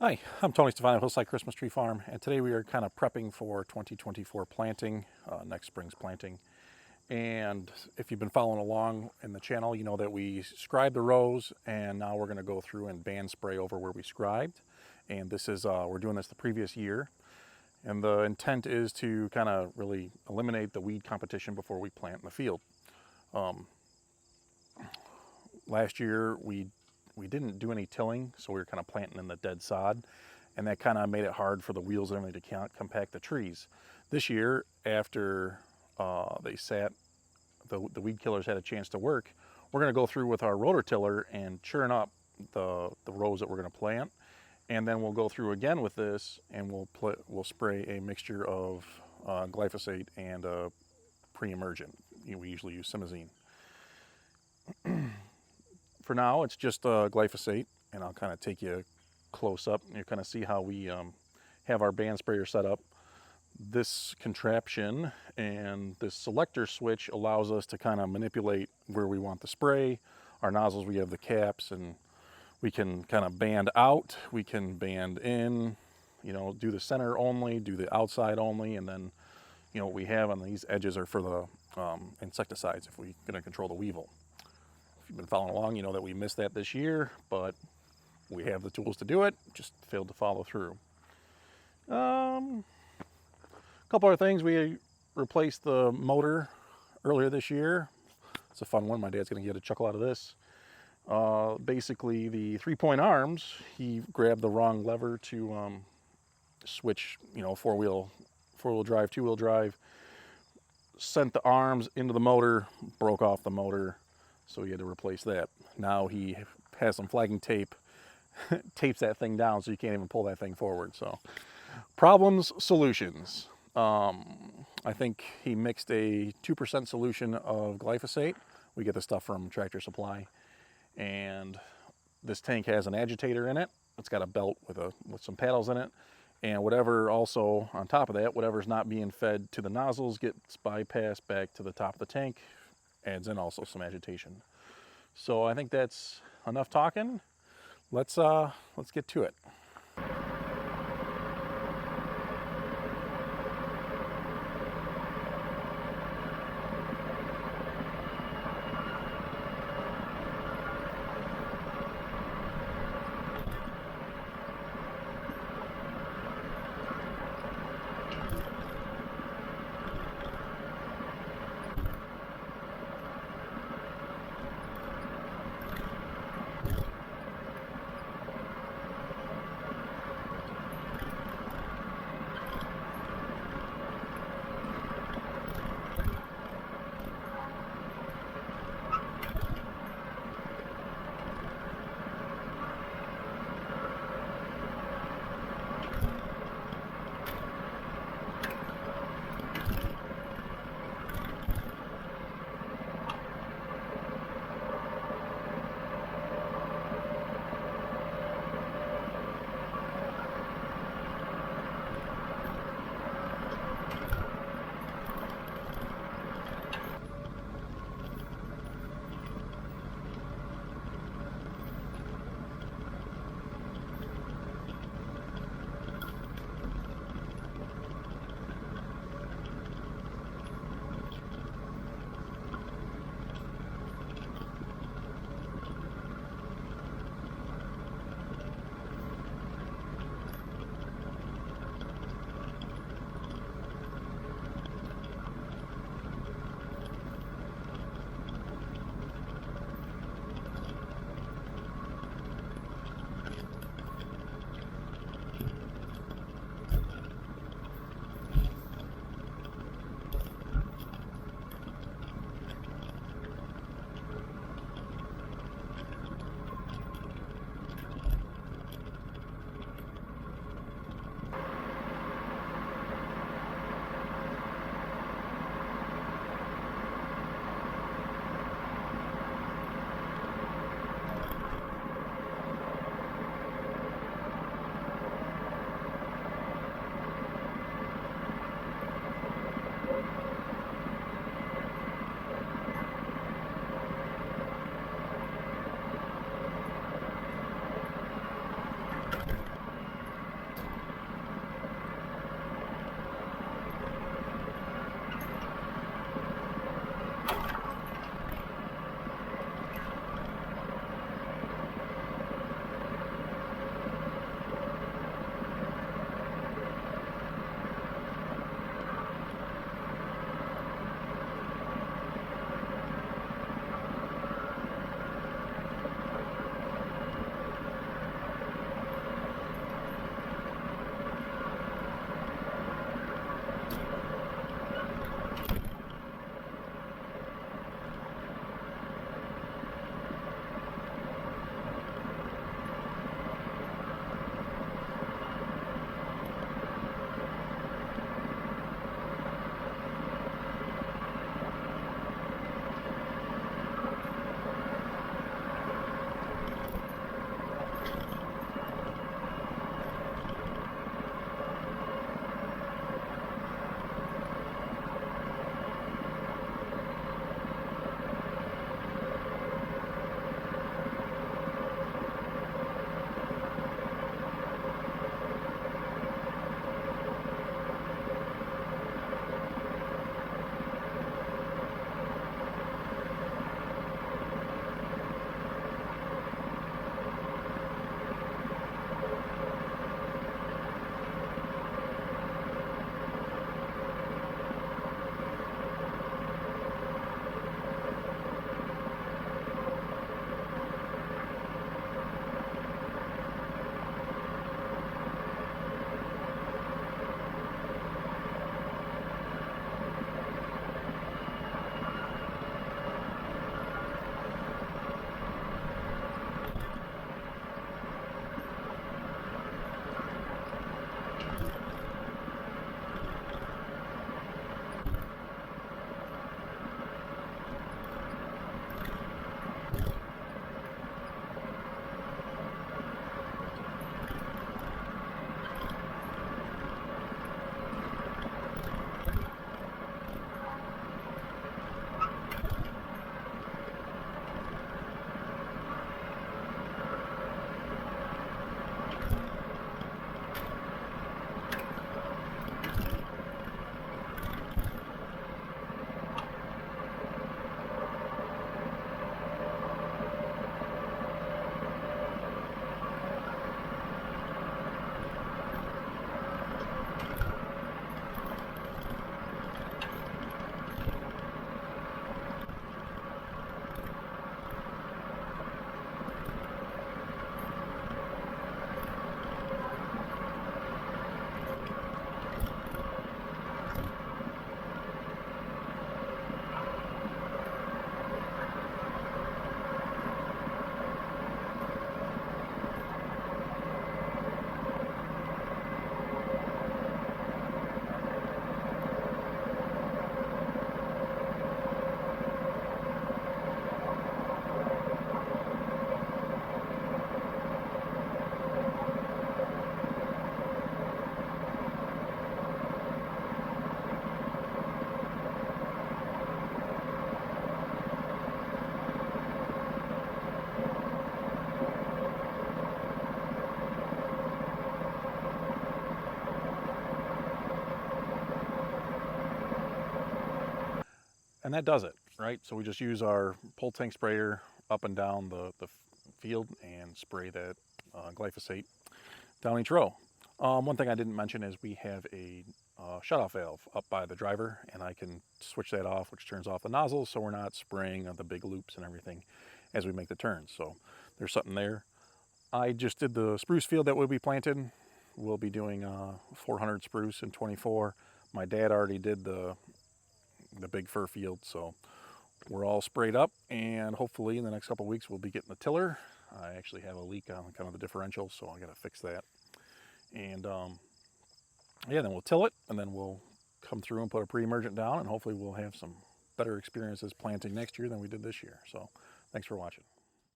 Hi, I'm Tony Stefano, Hillside Christmas Tree Farm, and today we are kind of prepping for 2024 planting, next spring's planting. And if you've been following along in the channel, you know that we scribed the rows, and now we're going to go through and band spray over where we scribed. And this is, we're doing this the previous year. And the intent is to kind of really eliminate the weed competition before we plant in the field. Last year we didn't do any tilling, so we were kind of planting in the dead sod, and that kind of made it hard for the wheels and everything to compact the trees. This year, after they sat, the weed killers had a chance to work, we're going to go through with our rototiller and churn up the rows that we're going to plant, and then we'll go through again with this, and we'll spray a mixture of glyphosate and pre-emergent. We usually use simazine. For now, it's just glyphosate, and I'll kind of take you close up and you kind of see how we have our band sprayer set up. This contraption and this selector switch allows us to kind of manipulate where we want the spray. Our nozzles, we have the caps, and we can kind of band out, we can band in, do the center only, do the outside only, and then what we have on these edges are for the insecticides if we're going to control the weevil. If you've been following along, you know that we missed that this year, but we have the tools to do it, just failed to follow through. A couple other things, we replaced the motor earlier this year. It's a fun one, my dad's gonna get a chuckle out of this. Basically the 3-point arms, he grabbed the wrong lever to switch, four-wheel drive, two-wheel drive, sent the arms into the motor, broke off the motor, so he had to replace that. Now he has some flagging tape, tapes that thing down so you can't even pull that thing forward. So problems, solutions. I think he mixed a 2% solution of glyphosate. We get the stuff from Tractor Supply. And this tank has an agitator in it. It's got a belt with some paddles in it. And whatever also on top of that, whatever's not being fed to the nozzles gets bypassed back to the top of the tank. Adds in also some agitation. So I think that's enough talking. Let's get to it. And that does it, right? So we just use our pull tank sprayer up and down the field and spray that glyphosate down each row. One thing I didn't mention is we have a shutoff valve up by the driver, and I can switch that off, which turns off the nozzles, so we're not spraying the big loops and everything as we make the turns. So there's something there. I just did the spruce field that will be planted. We'll be doing 400 spruce in 24. My dad already did the big fir field, so we're all sprayed up, and hopefully in the next couple of weeks we'll be getting the tiller. I actually have a leak on kind of the differential, so I got to fix that. And yeah, then we'll till it, and then we'll come through and put a pre-emergent down, and hopefully we'll have some better experiences planting next year than we did this year. So thanks for watching.